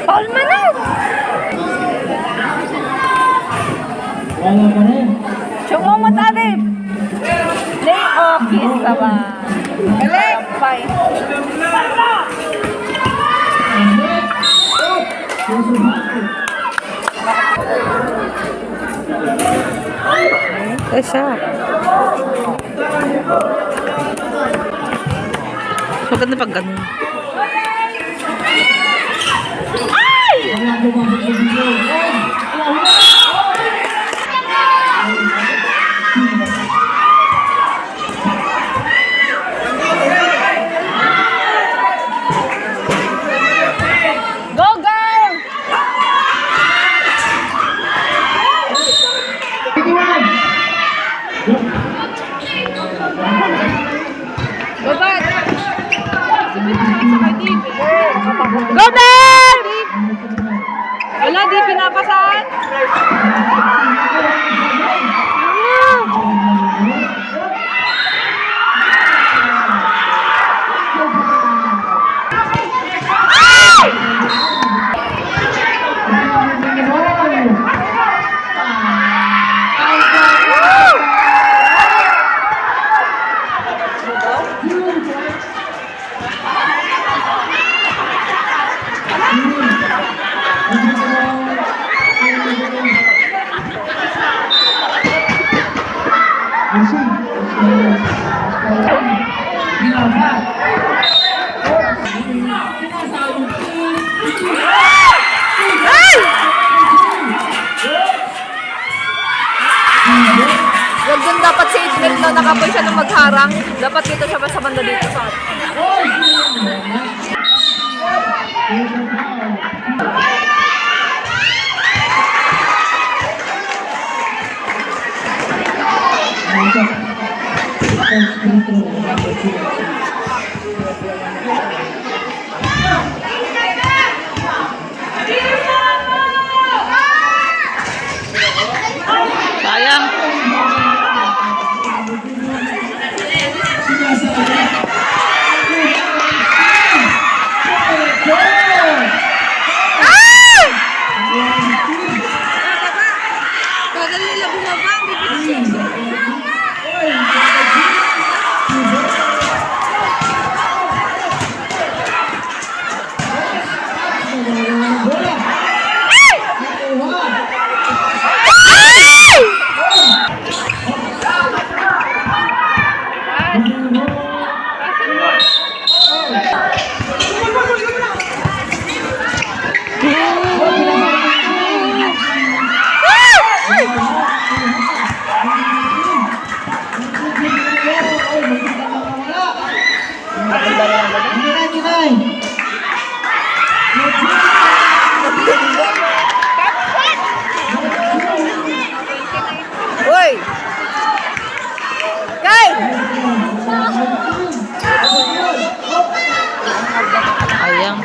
Palma na! Wala pa rin. Sumumot alip! Lay okis sama. Galing! Bye! Ito siya. Maganda pag ganun. Ay! Go, girl! Go back! Go there! Wala, di pinapasan. Huwag dun dapat si Ismail na nakapoy siya ng magharang. Dapat dito siya sa banda dito sa atin. Sayang. Bagal nila bumaba, bibitin. Uy! Kay! Ayang.